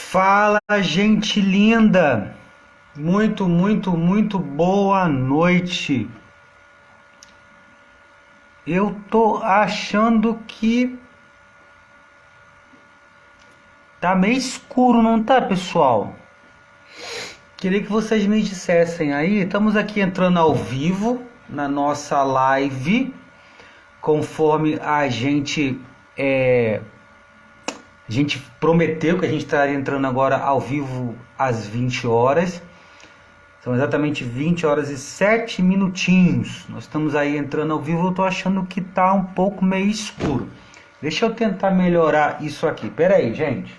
Fala, gente linda! Muito boa noite. Eu tô achando que tá meio escuro, não tá, pessoal? Queria que vocês me dissessem aí. Estamos aqui entrando ao vivo na nossa live, conforme a gente prometeu que a gente estaria entrando agora ao vivo às 20 horas. São exatamente 20 horas e 7 minutinhos. Nós estamos aí entrando ao vivo. Eu tô achando que tá um pouco meio escuro. Deixa eu tentar melhorar isso aqui. Pera aí, gente.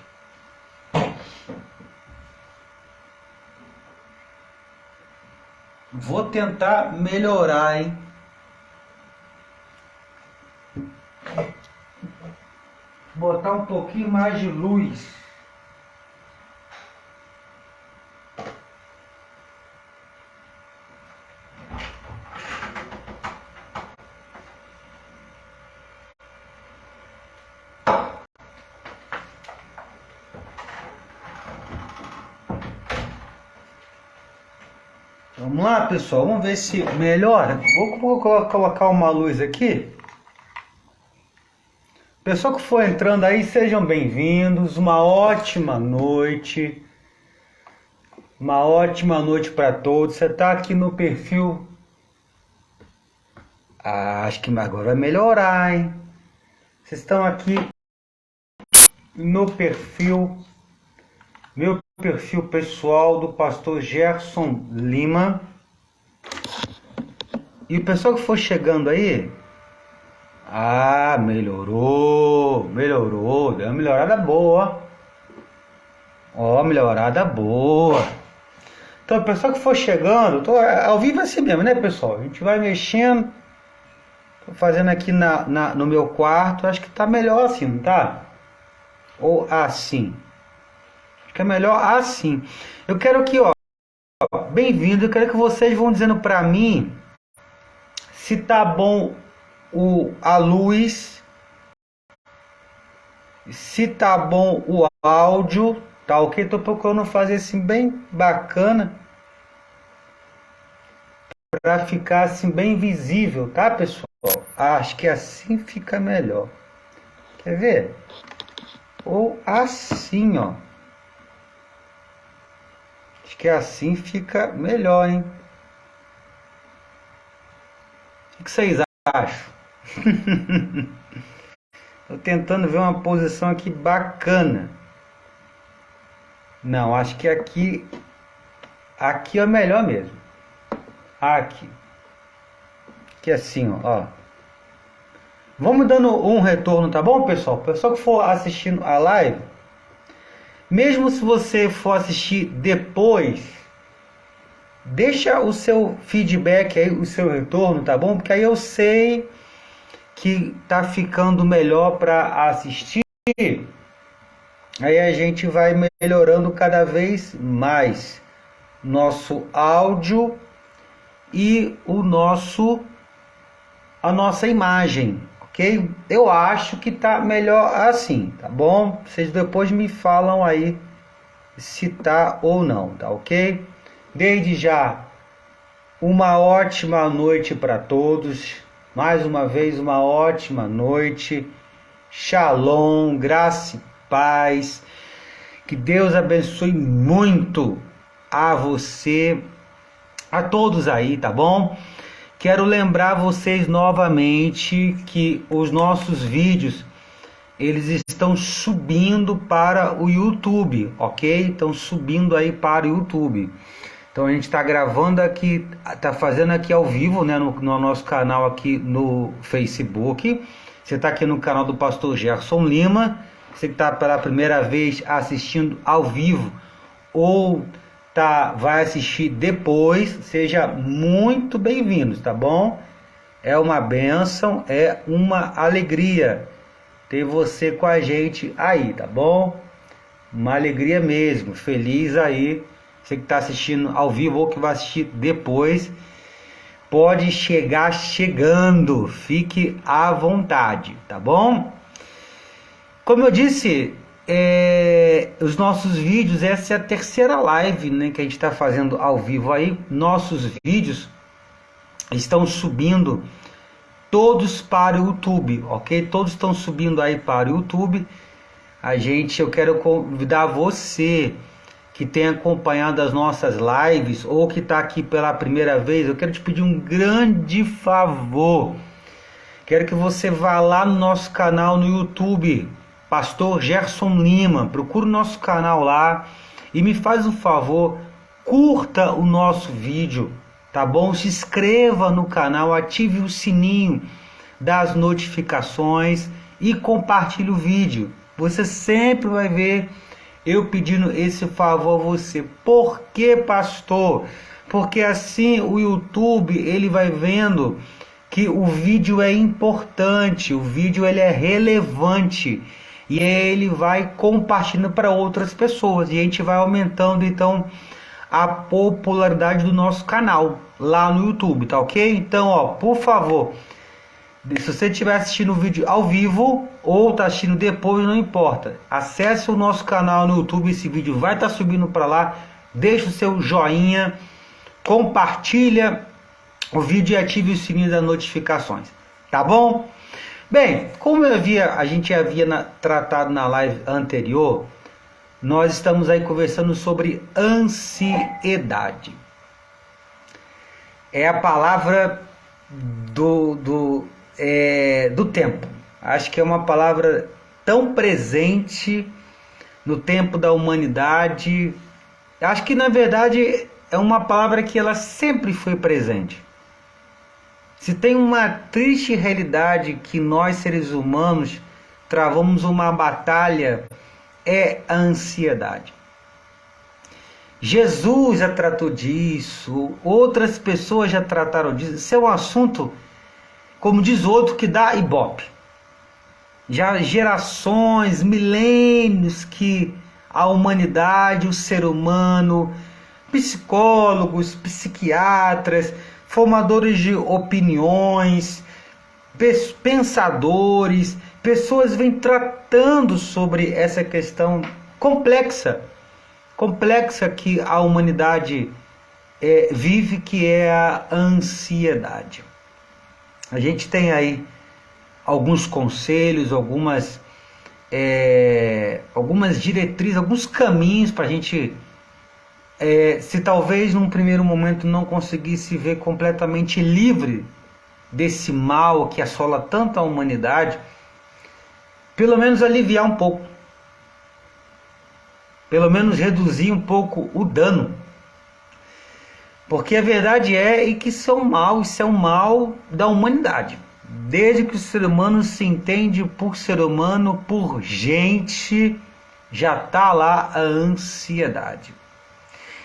Vou tentar melhorar, hein? Botar um pouquinho mais de luz. Vamos lá, pessoal. Vamos ver se melhora. Vou colocar uma luz aqui. Pessoal que for entrando aí, sejam bem-vindos. Uma ótima noite. Uma ótima noite para todos. Você está aqui no perfil. Acho que agora vai melhorar, hein? Vocês estão aqui no perfil. Meu perfil pessoal do pastor Gerson Lima. E o pessoal que for chegando aí. Melhorou, deu uma melhorada boa, melhorada boa. Então, o pessoal que for chegando, tô ao vivo assim mesmo, né, pessoal? A gente vai mexendo, tô fazendo aqui no meu quarto, acho que tá melhor assim, não tá? Ou assim, acho que é melhor assim. Eu quero que, bem-vindo, eu quero que vocês vão dizendo pra mim se tá bom a luz, se tá bom o áudio, tá ok? Tô procurando fazer assim bem bacana para ficar assim bem visível, tá, pessoal? Acho que assim fica melhor. Quer ver? Ou assim, ó. Acho que assim fica melhor, hein? O que vocês acham? Tô tentando ver uma posição aqui bacana. Não, acho que aqui é melhor mesmo. Aqui assim, ó. Vamos dando um retorno, tá bom, pessoal? Pessoal que for assistindo a live, mesmo se você for assistir depois, deixa o seu feedback aí, o seu retorno, tá bom? Porque aí eu sei que tá ficando melhor para assistir. Aí a gente vai melhorando cada vez mais nosso áudio e a nossa imagem, ok? Eu acho que tá melhor assim, tá bom? Vocês depois me falam aí se tá ou não, tá ok? Desde já, uma ótima noite para todos. Mais uma vez, uma ótima noite. Shalom, graça e paz. Que Deus abençoe muito a você, a todos aí, tá bom? Quero lembrar vocês novamente que os nossos vídeos, eles estão subindo para o YouTube, ok? Estão subindo aí para o YouTube. Então a gente está gravando aqui, está fazendo aqui ao vivo, né, no nosso canal aqui no Facebook. Você está aqui no canal do pastor Gerson Lima. Você que está pela primeira vez assistindo ao vivo ou vai assistir depois, seja muito bem-vindos, tá bom? É uma bênção, é uma alegria ter você com a gente aí, tá bom? Uma alegria mesmo, feliz aí. Você que está assistindo ao vivo ou que vai assistir depois, pode chegar chegando, fique à vontade, tá bom? Como eu disse, os nossos vídeos, essa é a terceira live, né, que a gente está fazendo ao vivo aí. Nossos vídeos estão subindo todos para o YouTube, ok? Todos estão subindo aí para o YouTube. Eu quero convidar você que tem acompanhado as nossas lives ou que está aqui pela primeira vez, eu quero te pedir um grande favor. Quero que você vá lá no nosso canal no YouTube, Pastor Gerson Lima. Procura o nosso canal lá e me faz um favor, curta o nosso vídeo, tá bom? Se inscreva no canal, ative o sininho das notificações e compartilhe o vídeo. Você sempre vai ver eu pedindo esse favor a você. Por que, pastor? Porque assim o YouTube ele vai vendo que o vídeo é importante, o vídeo ele é relevante e ele vai compartilhando para outras pessoas e a gente vai aumentando então a popularidade do nosso canal lá no YouTube, tá ok? Então, ó, por favor, se você estiver assistindo o vídeo ao vivo ou está assistindo depois, não importa. Acesse o nosso canal no YouTube, esse vídeo vai estar subindo para lá. Deixa o seu joinha, compartilha o vídeo e ative o sininho das notificações, tá bom? Bem, como a gente havia tratado na live anterior, nós estamos aí conversando sobre ansiedade. É a palavra do tempo. Acho que é uma palavra tão presente no tempo da humanidade. Acho que na verdade é uma palavra que ela sempre foi presente. Se tem uma triste realidade que nós seres humanos travamos uma batalha, é a ansiedade. Jesus já tratou disso, outras pessoas já trataram disso. Isso é um assunto, como diz outro, que dá ibope. Já gerações, milênios que a humanidade, o ser humano, psicólogos, psiquiatras, formadores de opiniões, pensadores, pessoas vêm tratando sobre essa questão complexa que a humanidade vive, que é a ansiedade. A gente tem aí alguns conselhos, algumas diretrizes, alguns caminhos para a gente, se talvez num primeiro momento não conseguisse ver completamente livre desse mal que assola tanto a humanidade, pelo menos aliviar um pouco, pelo menos reduzir um pouco o dano. Porque a verdade que isso é um mal da humanidade. Desde que o ser humano se entende por ser humano, por gente, já está lá a ansiedade.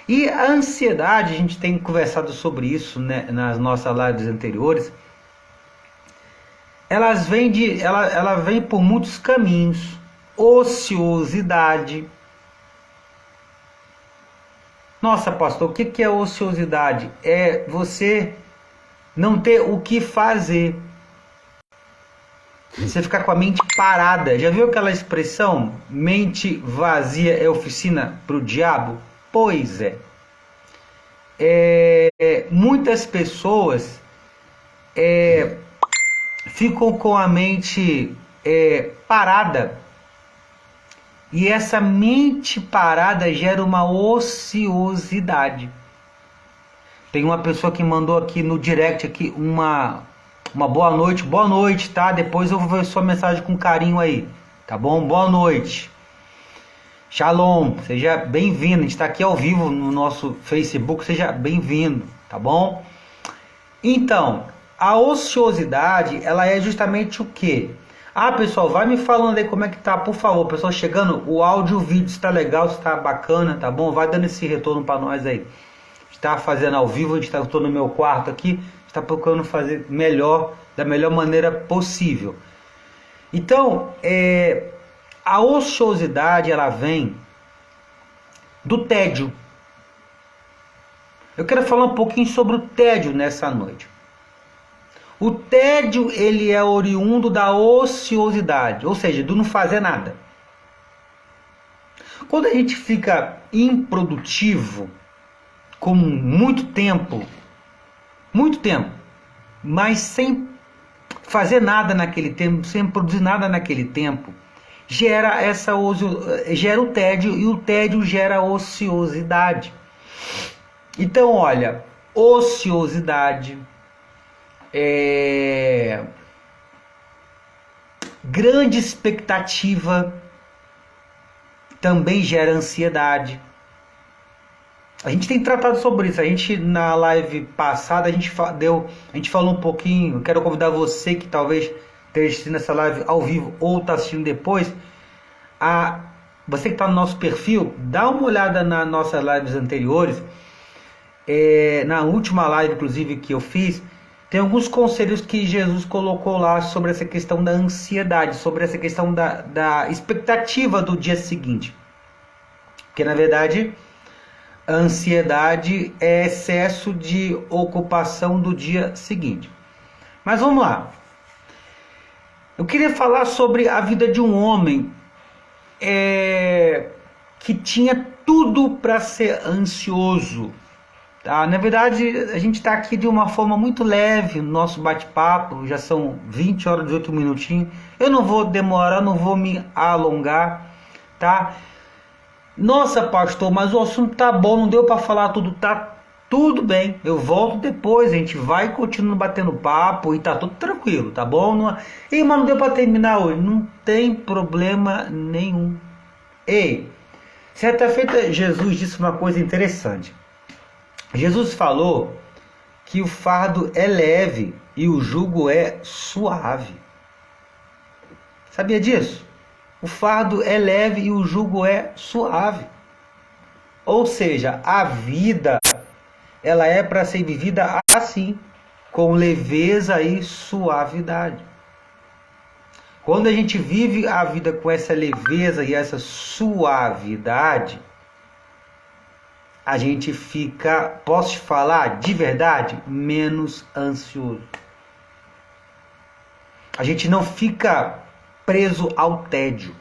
E a ansiedade, a gente tem conversado sobre isso, né, nas nossas lives anteriores. Ela vem por muitos caminhos. Ociosidade. Nossa, pastor, o que é ociosidade? É você não ter o que fazer. Você ficar com a mente parada. Já viu aquela expressão? Mente vazia é oficina para o diabo? Pois é. Muitas pessoas ficam com a mente parada. E essa mente parada gera uma ociosidade. Tem uma pessoa que mandou aqui no direct aqui uma boa noite, tá? Depois eu vou ver sua mensagem com carinho aí, tá bom? Boa noite. Shalom, seja bem-vindo. A gente está aqui ao vivo no nosso Facebook, seja bem-vindo, tá bom? Então, a ociosidade, ela é justamente o quê? Pessoal, vai me falando aí como é que tá, por favor. Pessoal chegando, o áudio, o vídeo está legal, está bacana, tá bom? Vai dando esse retorno para nós aí. Está fazendo ao vivo, eu estou no meu quarto aqui, está procurando fazer melhor, da melhor maneira possível. Então, a ociosidade, ela vem do tédio. Eu quero falar um pouquinho sobre o tédio nessa noite. O tédio, ele é oriundo da ociosidade, ou seja, do não fazer nada. Quando a gente fica improdutivo, com muito tempo, mas sem fazer nada naquele tempo, sem produzir nada naquele tempo, gera o tédio, e o tédio gera ociosidade. Então, olha, ociosidade, grande expectativa também gera ansiedade. A gente tem tratado sobre isso. A gente, na live passada, a gente falou um pouquinho. Eu quero convidar você que talvez esteja assistindo essa live ao vivo ou está assistindo depois, você que está no nosso perfil, dá uma olhada nas nossas lives anteriores. Na última live, inclusive, que eu fiz, tem alguns conselhos que Jesus colocou lá sobre essa questão da ansiedade, sobre essa questão da expectativa do dia seguinte. Porque, na verdade, a ansiedade é excesso de ocupação do dia seguinte. Mas vamos lá. Eu queria falar sobre a vida de um homem que tinha tudo para ser ansioso. Tá? Na verdade, a gente está aqui de uma forma muito leve no nosso bate-papo. Já são 20 horas e 18 minutinhos. Eu não vou demorar, não vou me alongar, tá? Nossa, pastor, mas o assunto tá bom, não deu para falar tudo. Tá tudo bem, eu volto depois, a gente vai continuando batendo papo e tá tudo tranquilo, tá bom? Mas não deu para terminar hoje. Não tem problema nenhum. Ei, certa feita Jesus disse uma coisa interessante. Jesus falou que o fardo é leve e o jugo é suave. Sabia disso? O fardo é leve e o jugo é suave. Ou seja, a vida, ela é para ser vivida assim, com leveza e suavidade. Quando a gente vive a vida com essa leveza e essa suavidade, a gente fica, posso te falar de verdade, menos ansioso. A gente não fica preso ao tédio.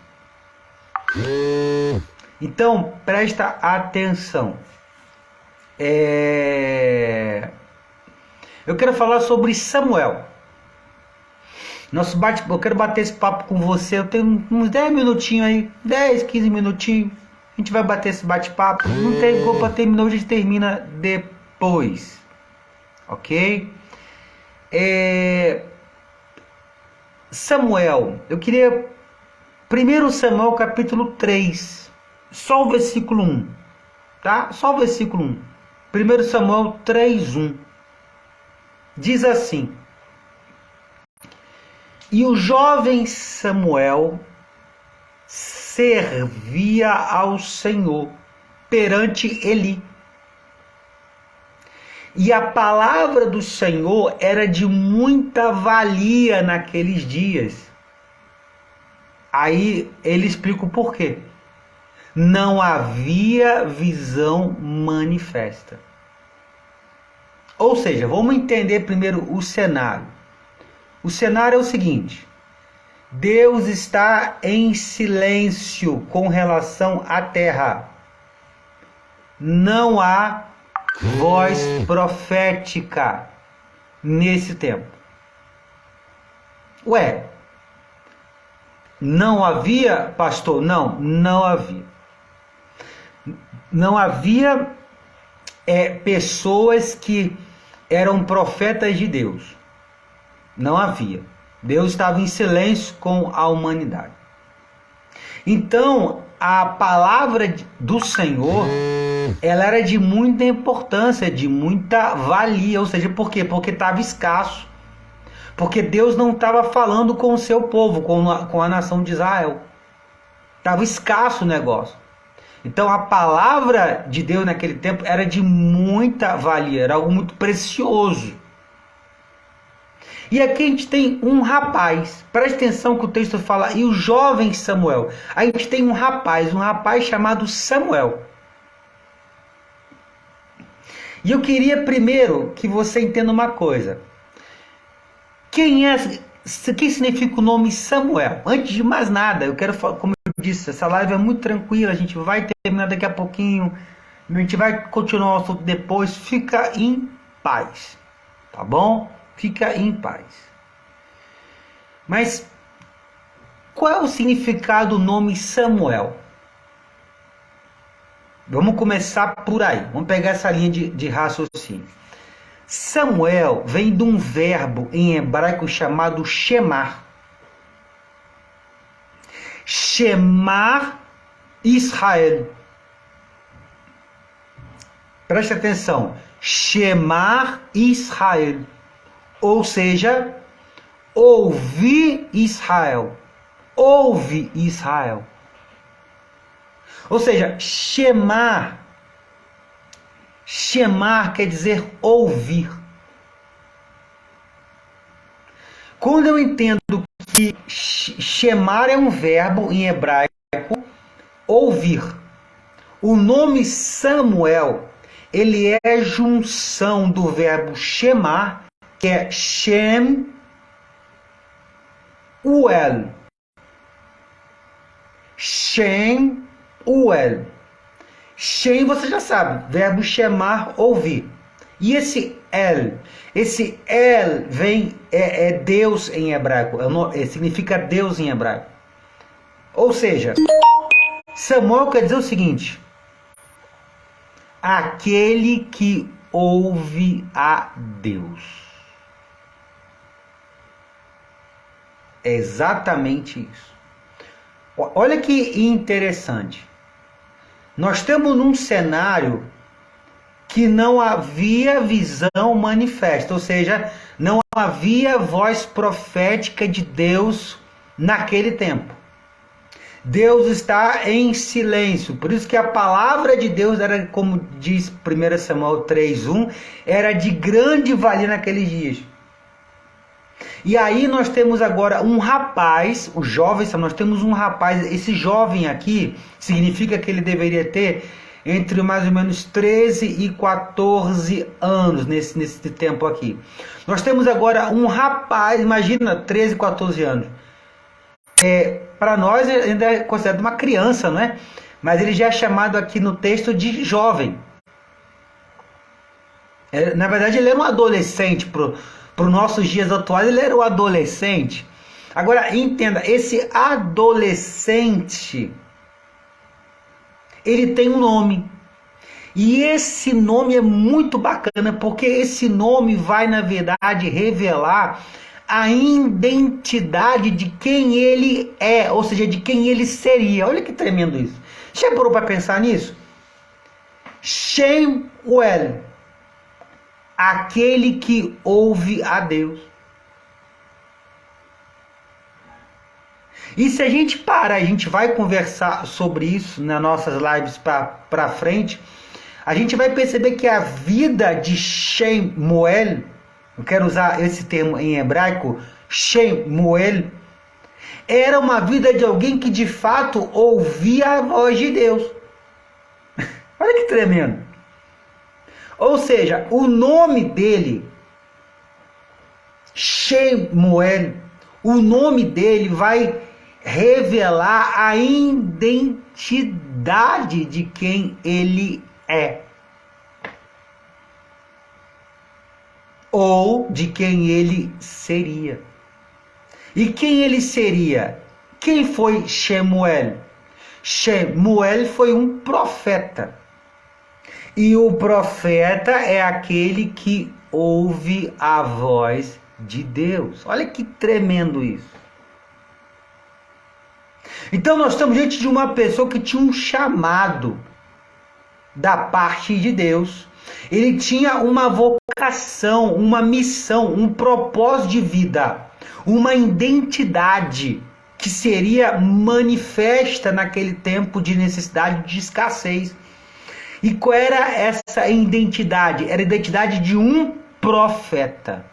Então, presta atenção. Eu quero falar sobre Samuel. Eu quero bater esse papo com você. Eu tenho uns 10 minutinhos aí, 10, 15 minutinhos. A gente vai bater esse bate-papo. Não tem como para terminar, a gente termina depois. Ok? Samuel, eu queria 1 Samuel capítulo 3, só o versículo 1, tá? Só o versículo 1. 1 Samuel 3:1. Diz assim: E o jovem Samuel servia ao Senhor perante Eli. E a palavra do Senhor era de muita valia naqueles dias. Aí ele explica o porquê. Não havia visão manifesta. Ou seja, vamos entender primeiro o cenário. O cenário é o seguinte: Deus está em silêncio com relação à terra. Não há voz profética nesse tempo. Ué, não havia, pastor? Não havia. Não havia pessoas que eram profetas de Deus. Não havia. Deus estava em silêncio com a humanidade. Então, a palavra do Senhor, ela era de muita importância, de muita valia. Ou seja, por quê? Porque estava escasso. Porque Deus não estava falando com o seu povo, com a nação de Israel. Estava escasso o negócio. Então, a palavra de Deus naquele tempo era de muita valia, era algo muito precioso. E aqui a gente tem um rapaz, preste atenção que o texto fala, e o jovem Samuel. A gente tem um rapaz chamado Samuel. E eu queria primeiro que você entenda uma coisa. Que significa o nome Samuel? Antes de mais nada, eu quero, como eu disse, essa live é muito tranquila, a gente vai terminar daqui a pouquinho, a gente vai continuar o assunto depois, fica em paz, tá bom? Fica em paz. Mas qual é o significado do nome Samuel? Vamos começar por aí, vamos pegar essa linha de raciocínio. Samuel vem de um verbo em hebraico chamado shemar. Shemar Israel. Preste atenção. Shemar Israel. Ou seja, ouvir Israel. Ouve Israel. Ou seja, Shemar. Shemar quer dizer ouvir. Quando eu entendo que Shemar é um verbo em hebraico, ouvir. O nome Samuel, ele é junção do verbo Shemar, que é Shem, Uel. Shem, Uel. Shem você já sabe, verbo Shemar, ouvir. E esse El vem, é Deus em hebraico, significa Deus em hebraico. Ou seja, Samuel quer dizer o seguinte: aquele que ouve a Deus. É exatamente isso. Olha que interessante. Nós estamos num cenário que não havia visão manifesta, ou seja, não havia voz profética de Deus naquele tempo. Deus está em silêncio, por isso que a palavra de Deus era, como diz 1 Samuel 3:1, era de grande valia naqueles dias. E aí nós temos agora um rapaz, o jovem, nós temos um rapaz, esse jovem aqui significa que ele deveria ter entre mais ou menos 13 e 14 anos nesse tempo aqui. Nós temos agora um rapaz, imagina, 13, 14 anos. Para nós ainda é considerado uma criança, não é? Mas ele já é chamado aqui no texto de jovem. Na verdade ele era um adolescente, para os nossos dias atuais ele era um adolescente. Agora entenda, esse adolescente, ele tem um nome. E esse nome é muito bacana, porque esse nome vai, na verdade, revelar a identidade de quem ele é, ou seja, de quem ele seria. Olha que tremendo isso. Já parou para pensar nisso? Shemuel, aquele que ouve a Deus. E se a gente parar, a gente vai conversar sobre isso nas nossas lives para frente, a gente vai perceber que a vida de Shemuel, eu quero usar esse termo em hebraico, Shemuel, era uma vida de alguém que de fato ouvia a voz de Deus. Olha que tremendo. Ou seja, o nome dele, Shemuel, o nome dele vai revelar a identidade de quem ele é. Ou de quem ele seria. E quem ele seria? Quem foi Shemuel? Shemuel foi um profeta. E o profeta é aquele que ouve a voz de Deus. Olha que tremendo isso. Então nós estamos diante de uma pessoa que tinha um chamado da parte de Deus. Ele tinha uma vocação, uma missão, um propósito de vida, uma identidade que seria manifesta naquele tempo de necessidade, de escassez. E qual era essa identidade? Era a identidade de um profeta,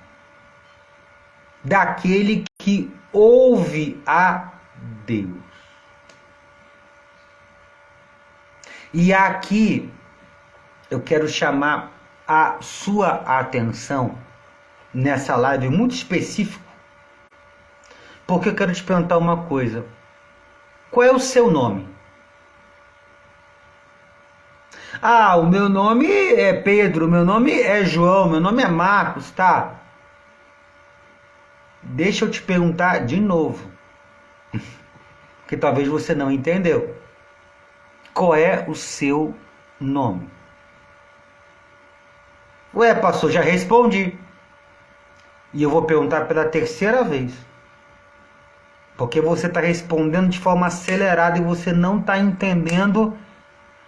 daquele que ouve a Deus. E aqui eu quero chamar a sua atenção nessa live muito específica, porque eu quero te perguntar uma coisa. Qual é o seu nome? Ah, o meu nome é Pedro, o meu nome é João, meu nome é Marcos, tá? Deixa eu te perguntar de novo, porque talvez você não entendeu. Qual é o seu nome? Ué, pastor, já respondi. E eu vou perguntar pela terceira vez. Porque você está respondendo de forma acelerada e você não está entendendo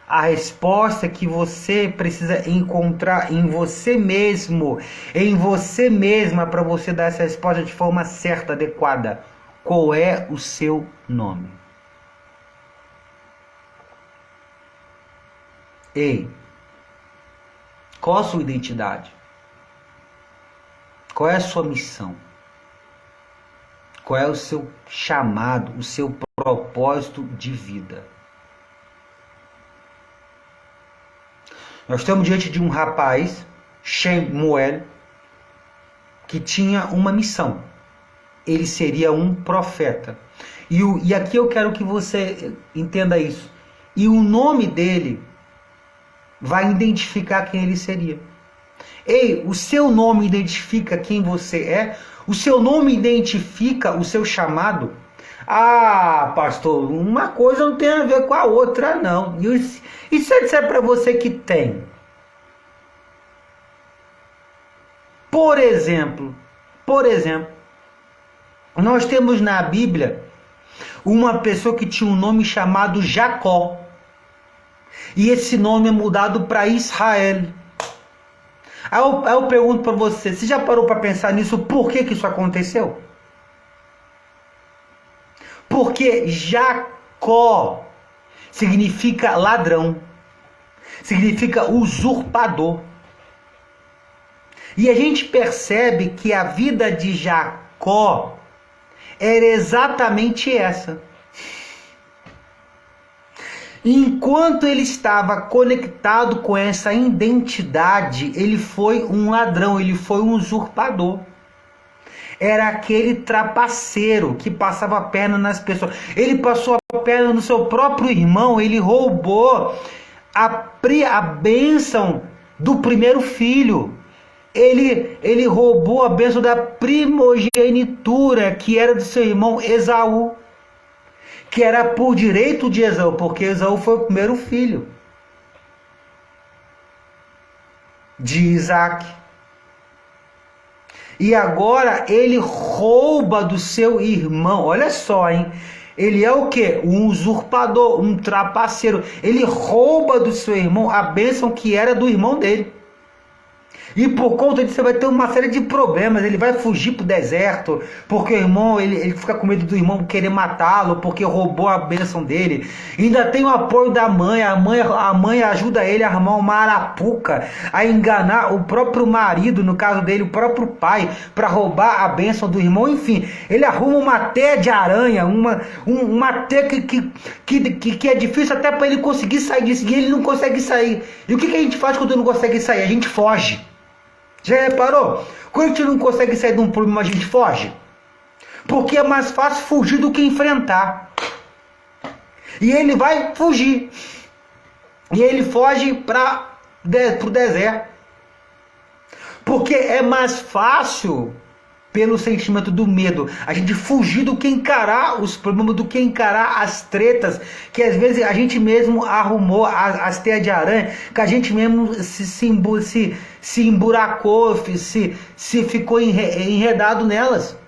a resposta que você precisa encontrar em você mesmo, em você mesma, para você dar essa resposta de forma certa, adequada. Qual é o seu nome? Ei, qual a sua identidade? Qual é a sua missão? Qual é o seu chamado, o seu propósito de vida? Nós estamos diante de um rapaz, Shemuel, que tinha uma missão. Ele seria um profeta. E aqui eu quero que você entenda isso. E o nome dele vai identificar quem ele seria. Ei, o seu nome identifica quem você é? O seu nome identifica o seu chamado? Ah, pastor, uma coisa não tem a ver com a outra, não. E se eu disser para você que tem? Por exemplo, nós temos na Bíblia uma pessoa que tinha um nome chamado Jacó. E esse nome é mudado para Israel. Aí eu pergunto para você, já parou para pensar nisso? Por que isso aconteceu? Porque Jacó significa ladrão, significa usurpador. E a gente percebe que a vida de Jacó era exatamente essa. Enquanto ele estava conectado com essa identidade, ele foi um ladrão, ele foi um usurpador. Era aquele trapaceiro que passava a perna nas pessoas. Ele passou a perna no seu próprio irmão, ele roubou a bênção do primeiro filho. Ele roubou a bênção da primogenitura, que era do seu irmão Esaú. Que era por direito de Esaú, porque Esaú foi o primeiro filho de Isaac. E agora ele rouba do seu irmão. Olha só, hein? Ele é o quê? Um usurpador, um trapaceiro. Ele rouba do seu irmão a bênção que era do irmão dele. E por conta disso você vai ter uma série de problemas. Ele vai fugir pro deserto, porque o irmão, ele fica com medo do irmão querer matá-lo, porque roubou a bênção dele. Ainda tem o apoio da mãe. A mãe ajuda ele a armar uma arapuca, a enganar o próprio marido, no caso dele, o próprio pai, para roubar a bênção do irmão. Enfim, ele arruma uma teia de aranha, uma teia que é difícil até para ele conseguir sair disso, e ele não consegue sair. E o que a gente faz quando não consegue sair? A gente foge. Já reparou? Quando a gente não consegue sair de um problema, a gente foge. Porque é mais fácil fugir do que enfrentar. E ele vai fugir. E ele foge para o deserto. Porque é mais fácil, pelo sentimento do medo, a gente fugir do que encarar os problemas, do que encarar as tretas, que às vezes a gente mesmo arrumou, as teias de aranha, que a gente mesmo se emburacou, se ficou enredado nelas.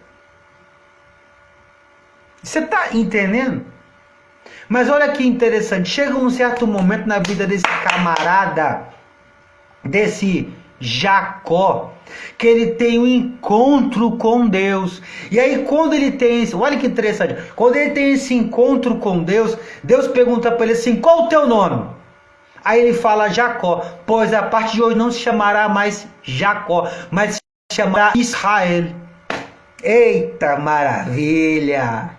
Você está entendendo? Mas olha que interessante, chega um certo momento na vida desse camarada, desse Jacó, que ele tem um encontro com Deus. E aí quando ele tem esse, olha que interessante, quando ele tem esse encontro com Deus, Deus pergunta para ele assim: qual o teu nome? Aí ele fala Jacó, pois a partir de hoje não se chamará mais Jacó, mas se chamará Israel. Eita maravilha!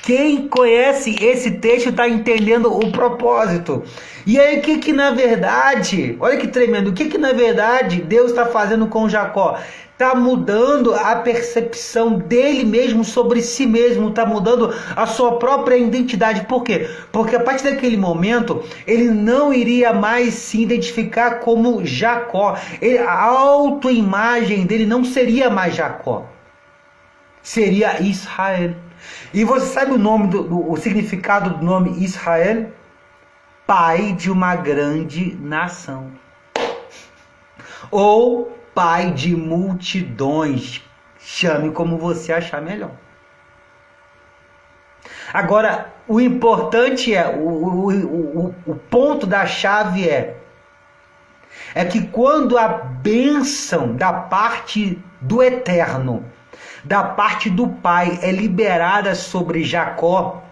Quem conhece esse texto está entendendo o propósito. E aí o que na verdade, olha que tremendo, o que na verdade Deus está fazendo com Jacó? Está mudando a percepção dele mesmo sobre si mesmo, está mudando a sua própria identidade. Por quê? Porque a partir daquele momento, ele não iria mais se identificar como Jacó. A autoimagem dele não seria mais Jacó, seria Israel. E você sabe o nome o significado do nome Israel? Pai de uma grande nação. Ou pai de multidões. Chame como você achar melhor. Agora, o importante é, o ponto da chave é que quando a bênção da parte do Eterno, da parte do Pai, é liberada sobre Jacó,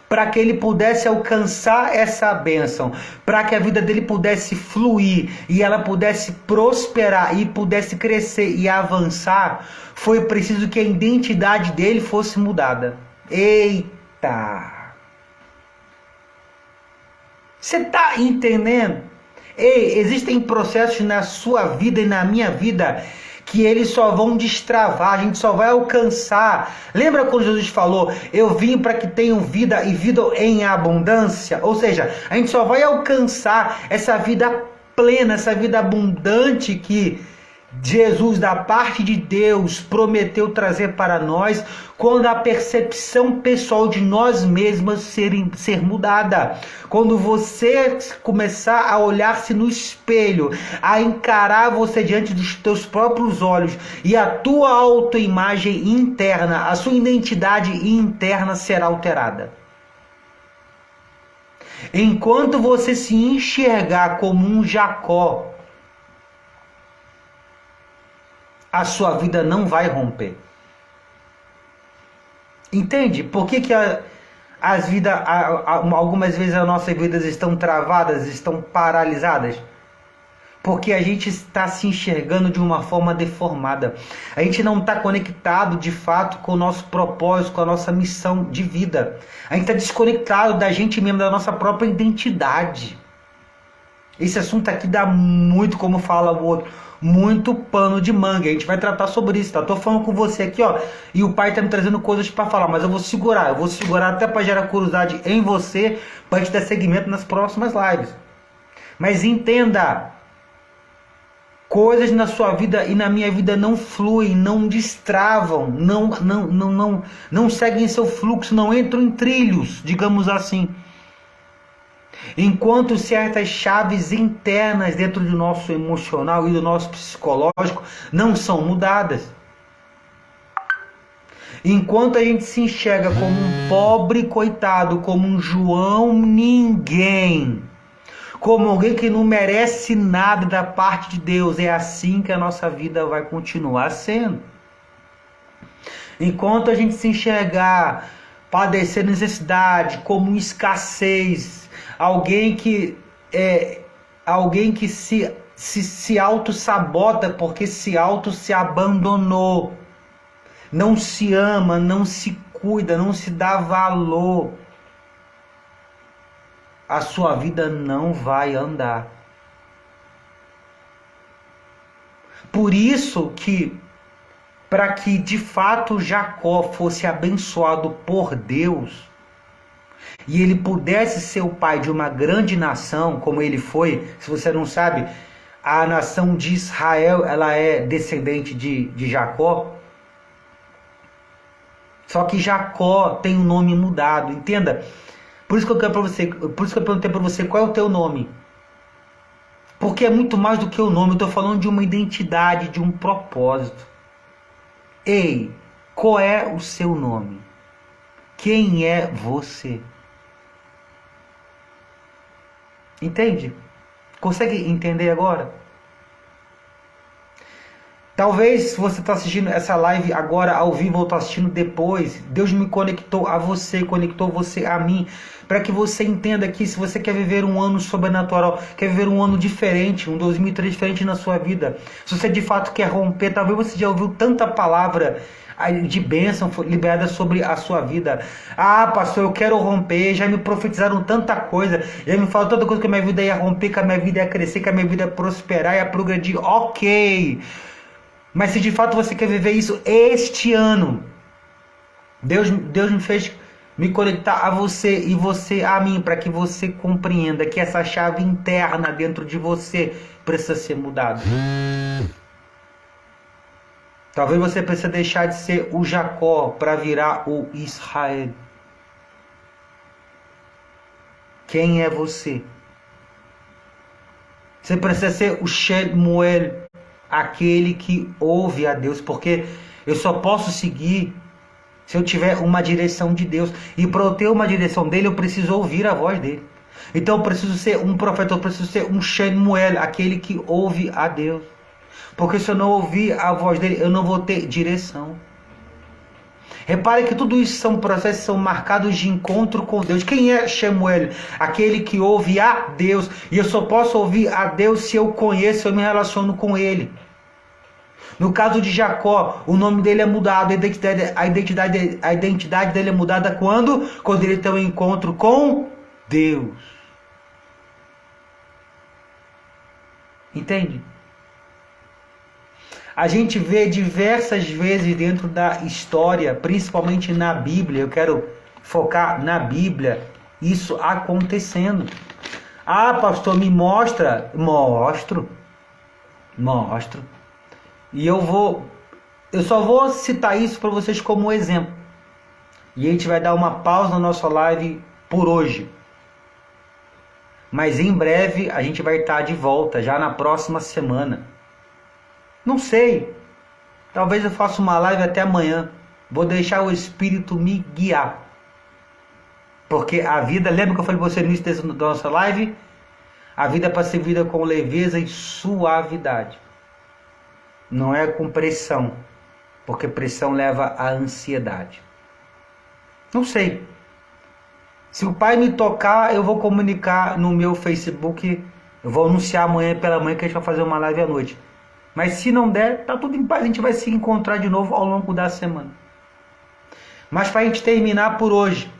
para que ele pudesse alcançar essa bênção, para que a vida dele pudesse fluir e ela pudesse prosperar e pudesse crescer e avançar, foi preciso que a identidade dele fosse mudada. Eita! Você está entendendo? Ei, existem processos na sua vida e na minha vida que eles só vão destravar, a gente só vai alcançar. Lembra quando Jesus falou, eu vim para que tenham vida e vida em abundância? Ou seja, a gente só vai alcançar essa vida plena, essa vida abundante que Jesus, da parte de Deus, prometeu trazer para nós, quando a percepção pessoal de nós mesmos ser mudada. Quando você começar a olhar-se no espelho, a encarar você diante dos teus próprios olhos, e a tua autoimagem interna, a sua identidade interna será alterada. Enquanto você se enxergar como um Jacó, a sua vida não vai romper. Entende? Por que algumas vezes as nossas vidas estão travadas, estão paralisadas? Porque a gente está se enxergando de uma forma deformada. A gente não está conectado de fato com o nosso propósito, com a nossa missão de vida. A gente está desconectado da gente mesmo, da nossa própria identidade. Esse assunto aqui dá muito, como fala o outro, muito pano de manga. A gente vai tratar sobre isso, tá? Tô falando com você aqui, ó, e o pai tá me trazendo coisas para falar, mas eu vou segurar até para gerar curiosidade em você, para gente dar seguimento nas próximas lives. Mas entenda, coisas na sua vida e na minha vida não fluem, não destravam, não seguem seu fluxo, não entram em trilhos, digamos assim. Enquanto certas chaves internas dentro do nosso emocional e do nosso psicológico não são mudadas. Enquanto a gente se enxerga como um pobre coitado, como um João ninguém, como alguém que não merece nada da parte de Deus, é assim que a nossa vida vai continuar sendo. Enquanto a gente se enxergar padecer necessidade, como escassez, alguém que se auto-sabota porque se abandonou, não se ama, não se cuida, não se dá valor, a sua vida não vai andar. Por isso que, para que de fato Jacó fosse abençoado por Deus, e ele pudesse ser o pai de uma grande nação, como ele foi, se você não sabe, a nação de Israel, ela é descendente de Jacó. Só que Jacó tem um nome mudado, entenda? Por isso que eu perguntei para você qual é o teu nome. Porque é muito mais do que o nome, eu estou falando de uma identidade, de um propósito. Ei, qual é o seu nome? Quem é você? Entende? Consegue entender agora? Talvez se você está assistindo essa live agora ao vivo ou está assistindo depois, Deus me conectou a você, conectou você a mim, para que você entenda que se você quer viver um ano sobrenatural, quer viver um ano diferente, um 2003 diferente na sua vida, se você de fato quer romper, talvez você já ouviu tanta palavra de bênção liberada sobre a sua vida. Ah, pastor, eu quero romper, já me profetizaram tanta coisa, já me falaram tanta coisa que a minha vida ia romper, que a minha vida ia crescer, que a minha vida ia prosperar, ia progredir. Ok, mas se de fato você quer viver isso este ano, Deus me fez me conectar a você e você a mim, para que você compreenda que essa chave interna dentro de você precisa ser mudada. Talvez você precise deixar de ser o Jacó para virar o Israel. Quem é você? Você precisa ser o Shemuel, aquele que ouve a Deus, porque eu só posso seguir se eu tiver uma direção de Deus. E para eu ter uma direção dele, eu preciso ouvir a voz dele. Então eu preciso ser um profeta, eu preciso ser um Shemuel, aquele que ouve a Deus. Porque se eu não ouvir a voz dele, eu não vou ter direção. Repare que tudo isso são processos, são marcados de encontro com Deus. Quem é Shemuel? Aquele que ouve a Deus. E eu só posso ouvir a Deus se eu conheço, eu me relaciono com ele. No caso de Jacó, o nome dele é mudado, a identidade dele é mudada quando? Quando ele tem um encontro com Deus. Entende? A gente vê diversas vezes dentro da história, principalmente na Bíblia, eu quero focar na Bíblia, isso acontecendo. Ah, pastor, me mostra. Mostro. E eu só vou citar isso para vocês como exemplo. E a gente vai dar uma pausa na nossa live por hoje. Mas em breve a gente vai estar de volta, já na próxima semana. Não sei, talvez eu faça uma live até amanhã. Vou deixar o Espírito me guiar. Porque a vida, lembra que eu falei para você no início da nossa live? A vida é para ser vivida com leveza e suavidade. Não é com pressão, porque pressão leva à ansiedade. Não sei. Se o Pai me tocar, eu vou comunicar no meu Facebook. Eu vou anunciar amanhã pela manhã que a gente vai fazer uma live à noite. Mas se não der, tá tudo em paz, a gente vai se encontrar de novo ao longo da semana. Mas para a gente terminar por hoje,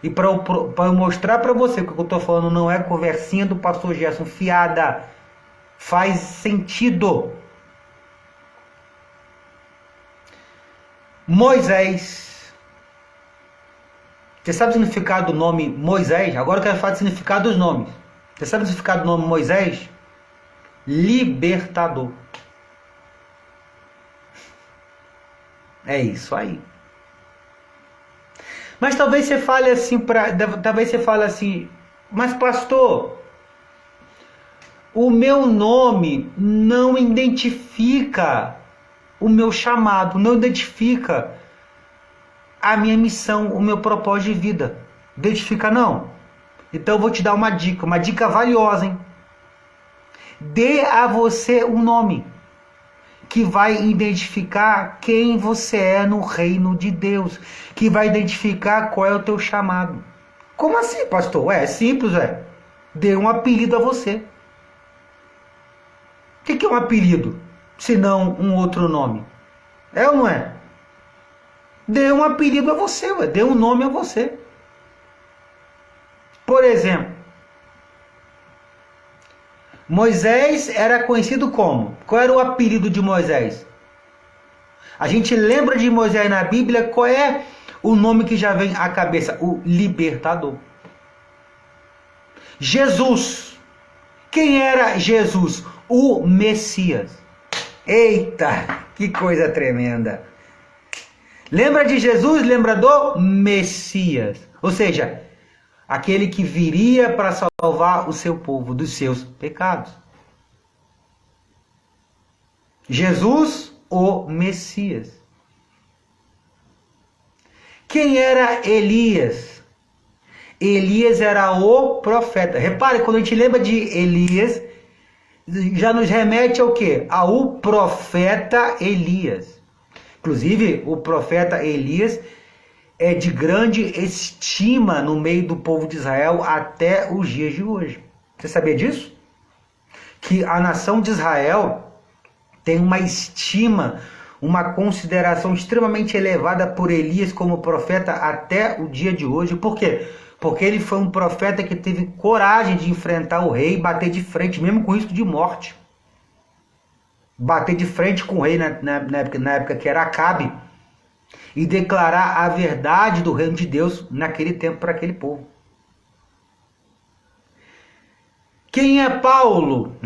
e para eu mostrar para você que o que eu estou falando não é conversinha do pastor Gerson fiada, faz sentido. Moisés. Você sabe o significado do nome Moisés? Agora eu quero falar do significado dos nomes. Você sabe o significado do nome Moisés? Libertador. É isso aí. Mas talvez você fale assim, mas pastor, o meu nome não identifica o meu chamado, não identifica a minha missão, o meu propósito de vida. Identifica não? Então eu vou te dar uma dica valiosa, hein? Dê a você um nome que vai identificar quem você é no reino de Deus, que vai identificar qual é o teu chamado. Como assim, pastor? É simples, Dê um apelido a você. O que é um apelido? Se não um outro nome. É ou não é? Dê um apelido a você, dê um nome a você. Por exemplo, Moisés era conhecido como? Qual era o apelido de Moisés? A gente lembra de Moisés na Bíblia, qual é o nome que já vem à cabeça? O libertador. Jesus. Quem era Jesus? O Messias. Eita, que coisa tremenda. Lembra de Jesus, lembra do Messias. Ou seja, aquele que viria para salvar o seu povo dos seus pecados. Jesus, o Messias. Quem era Elias? Elias era o profeta. Repare, quando a gente lembra de Elias, já nos remete ao quê? Ao profeta Elias. Inclusive, o profeta Elias é de grande estima no meio do povo de Israel até os dias de hoje. Você sabia disso? Que a nação de Israel tem uma estima, uma consideração extremamente elevada por Elias como profeta até o dia de hoje. Por quê? Porque ele foi um profeta que teve coragem de enfrentar o rei e bater de frente, mesmo com risco de morte. Bater de frente com o rei na época que era Acabe e declarar a verdade do reino de Deus naquele tempo para aquele povo. Quem é Paulo?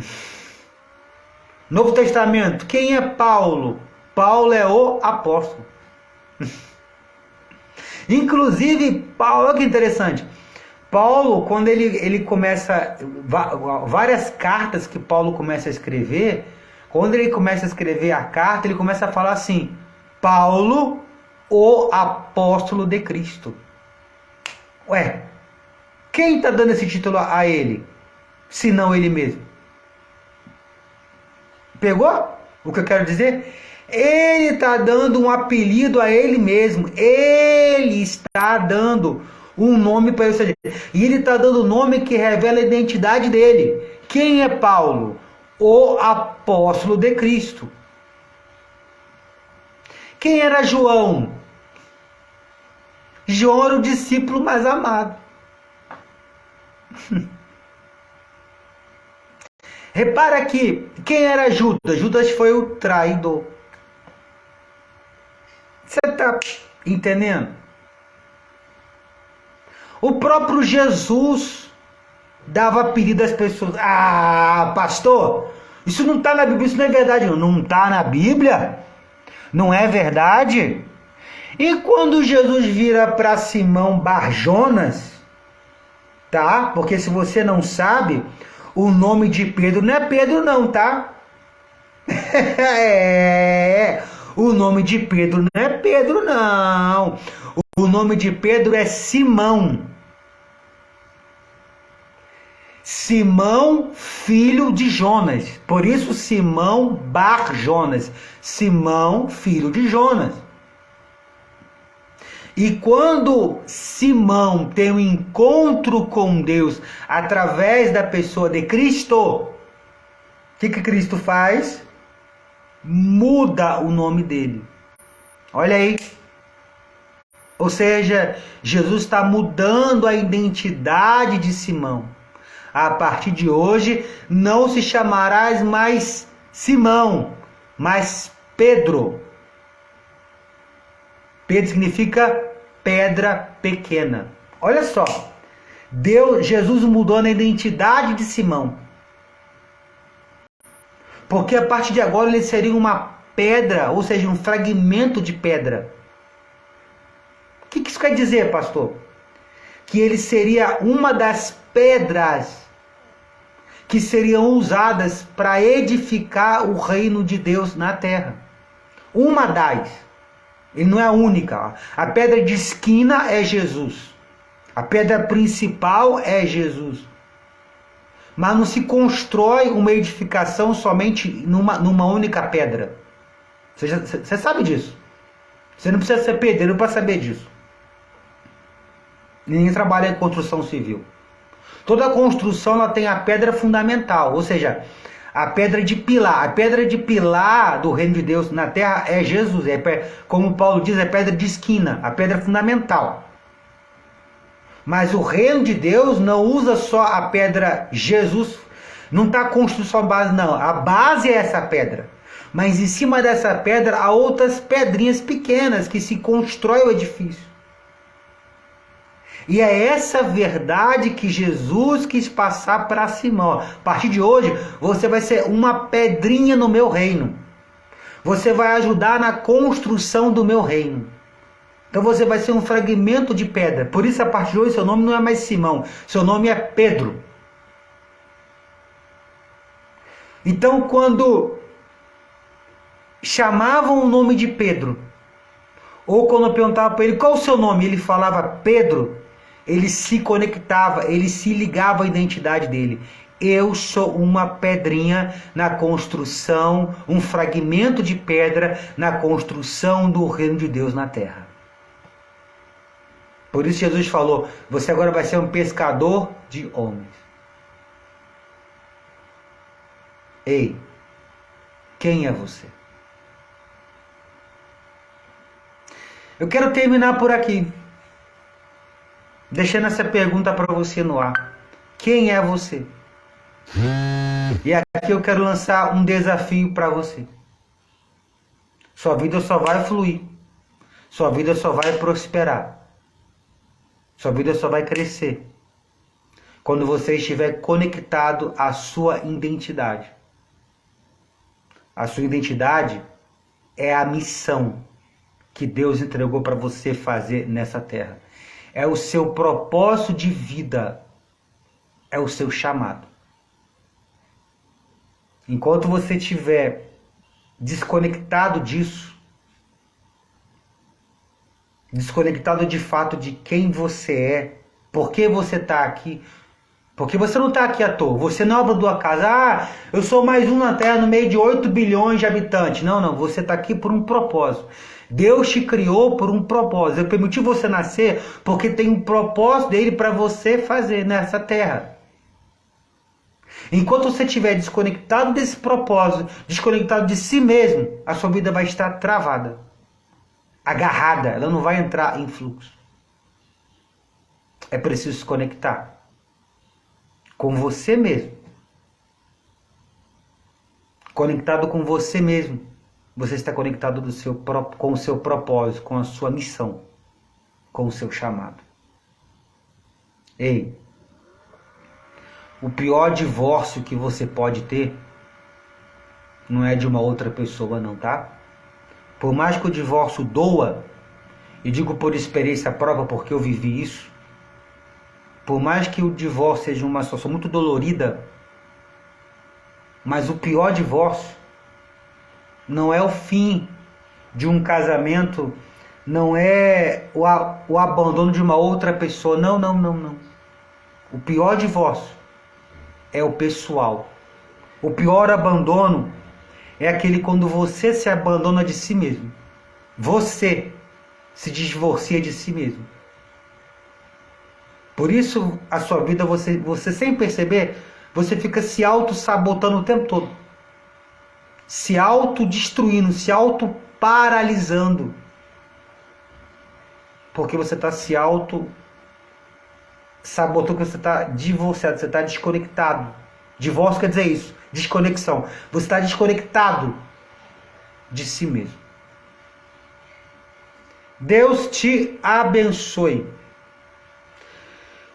Novo Testamento. Quem é Paulo? Paulo é o apóstolo. Inclusive, Paulo, olha que interessante. Paulo, quando ele começa, várias cartas que Paulo começa a escrever, quando ele começa a escrever a carta, ele começa a falar assim: Paulo, o apóstolo de Cristo. Ué, quem está dando esse título a ele? Se não ele mesmo. Pegou o que eu quero dizer? Ele está dando um apelido a ele mesmo. Ele está dando um nome para ele. E ele está dando um nome que revela a identidade dele. Quem é Paulo? O apóstolo de Cristo. Quem era João? João era o discípulo mais amado. Repara aqui, quem era Judas? Judas foi o traidor. Você está entendendo? O próprio Jesus dava apelido às pessoas. Ah, pastor, isso não está na Bíblia, isso não é verdade. Não está na Bíblia? Não é verdade? E quando Jesus vira para Simão Barjonas, tá? Porque se você não sabe, o nome de Pedro não é Pedro não, tá? O nome de Pedro não é Pedro não. O nome de Pedro é Simão. Simão, filho de Jonas. Por isso Simão Barjonas. Simão, filho de Jonas. E quando Simão tem um encontro com Deus através da pessoa de Cristo, o que Cristo faz? Muda o nome dele. Olha aí. Ou seja, Jesus está mudando a identidade de Simão. A partir de hoje, não se chamarás mais Simão, mas Pedro. Pedro significa pedra pequena. Olha só, Jesus mudou na identidade de Simão. Porque a partir de agora ele seria uma pedra, ou seja, um fragmento de pedra. O que isso quer dizer, pastor? Que ele seria uma das pedras que seriam usadas para edificar o reino de Deus na terra. Uma das. Ele não é a única. A pedra de esquina é Jesus. A pedra principal é Jesus. Mas não se constrói uma edificação somente numa única pedra. Você sabe disso. Você não precisa ser pedreiro para saber disso. Ninguém trabalha em construção civil. Toda construção ela tem a pedra fundamental, ou seja, a pedra de pilar. A pedra de pilar do reino de Deus na terra é Jesus. Como Paulo diz, é pedra de esquina, a pedra fundamental. Mas o reino de Deus não usa só a pedra Jesus. Não está a construção base, não. A base é essa pedra. Mas em cima dessa pedra há outras pedrinhas pequenas que se constrói o edifício. E é essa verdade que Jesus quis passar para Simão. A partir de hoje, você vai ser uma pedrinha no meu reino. Você vai ajudar na construção do meu reino. Então você vai ser um fragmento de pedra. Por isso, a partir de hoje, seu nome não é mais Simão. Seu nome é Pedro. Então, quando chamavam o nome de Pedro, ou quando perguntavam para ele qual o seu nome, ele falava Pedro, ele se conectava, ele se ligava à identidade dele. Eu sou uma pedrinha na construção, um fragmento de pedra na construção do reino de Deus na terra. Por isso Jesus falou, você agora vai ser um pescador de homens. Ei, quem é você? Eu quero terminar por aqui, deixando essa pergunta para você no ar. Quem é você? E aqui eu quero lançar um desafio para você. Sua vida só vai fluir. Sua vida só vai prosperar. Sua vida só vai crescer quando você estiver conectado à sua identidade. A sua identidade é a missão que Deus entregou para você fazer nessa terra. É o seu propósito de vida. É o seu chamado. Enquanto você estiver desconectado disso, desconectado de fato de quem você é, por que você está aqui, porque você não está aqui à toa, você não abre a casa, eu sou mais um na Terra no meio de 8 bilhões de habitantes. Não, você está aqui por um propósito. Deus te criou por um propósito. Ele permitiu você nascer porque tem um propósito dele para você fazer nessa terra. Enquanto você estiver desconectado desse propósito, desconectado de si mesmo, a sua vida vai estar travada, agarrada, ela não vai entrar em fluxo. É preciso se conectar com você mesmo. Conectado com você mesmo, você está conectado com o seu propósito, com a sua missão, com o seu chamado. Ei, o pior divórcio que você pode ter não é de uma outra pessoa não, tá? Por mais que o divórcio doa, e digo por experiência própria porque eu vivi isso, por mais que o divórcio seja uma situação muito dolorida, mas o pior divórcio não é o fim de um casamento, não é o abandono de uma outra pessoa, não. O pior divórcio é o pessoal. O pior abandono é aquele quando você se abandona de si mesmo. Você se divorcia de si mesmo. Por isso, a sua vida, você sem perceber, você fica se auto-sabotando o tempo todo. Se autodestruindo, se auto-paralisando. Porque você está se auto-sabotando, você está divorciado, você está desconectado. Divórcio quer dizer isso, desconexão. Você está desconectado de si mesmo. Deus te abençoe.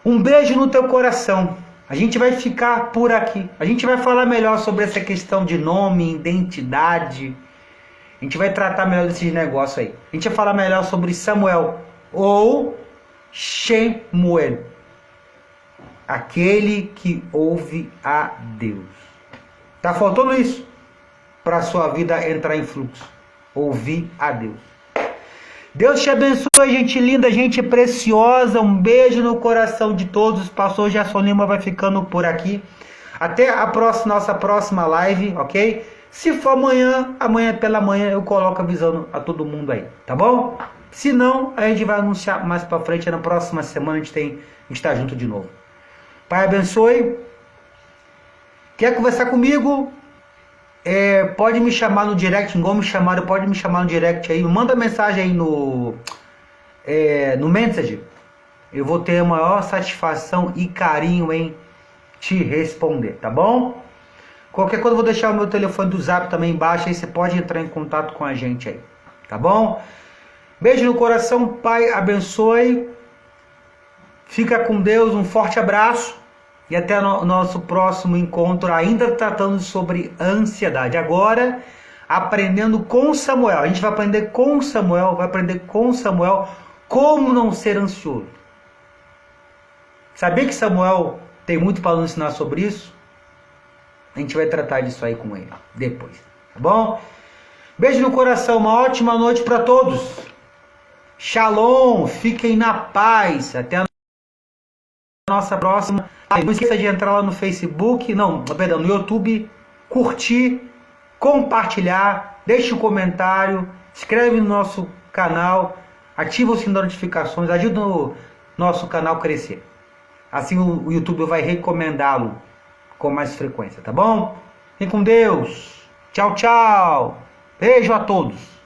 Um beijo no teu coração. A gente vai ficar por aqui. A gente vai falar melhor sobre essa questão de nome, identidade. A gente vai tratar melhor desses negócios aí. A gente vai falar melhor sobre Samuel ou Shemuel. Aquele que ouve a Deus. Tá faltando isso para a sua vida entrar em fluxo. Ouvir a Deus. Deus te abençoe, gente linda, gente preciosa. Um beijo no coração de todos. Pastor Gerson Lima vai ficando por aqui. Até a nossa próxima live, ok? Se for amanhã pela manhã eu coloco avisando a todo mundo aí, tá bom? Se não, a gente vai anunciar mais pra frente. Na próxima semana a gente tá junto de novo. Pai abençoe. Quer conversar comigo? Pode me chamar no direct, igual me chamaram, pode me chamar no direct aí, manda mensagem aí no Message. Eu vou ter a maior satisfação e carinho em te responder, tá bom? Qualquer coisa eu vou deixar o meu telefone do Zap também embaixo, aí você pode entrar em contato com a gente aí, tá bom? Beijo no coração, Pai abençoe, fica com Deus, um forte abraço. E até o nosso próximo encontro, ainda tratando sobre ansiedade. Agora, aprendendo com Samuel. A gente vai aprender com Samuel, como não ser ansioso. Sabia que Samuel tem muito para nos ensinar sobre isso? A gente vai tratar disso aí com ele depois. Tá bom? Beijo no coração, uma ótima noite para todos. Shalom, fiquem na paz. Até a nossa próxima Não esqueça de entrar lá no Facebook, não, perdão, no YouTube, curtir, compartilhar, deixe um comentário, inscreve no nosso canal, ativa o sininho das notificações, ajuda o nosso canal a crescer. Assim o YouTube vai recomendá-lo com mais frequência, tá bom? Fique com Deus. Tchau, tchau. Beijo a todos.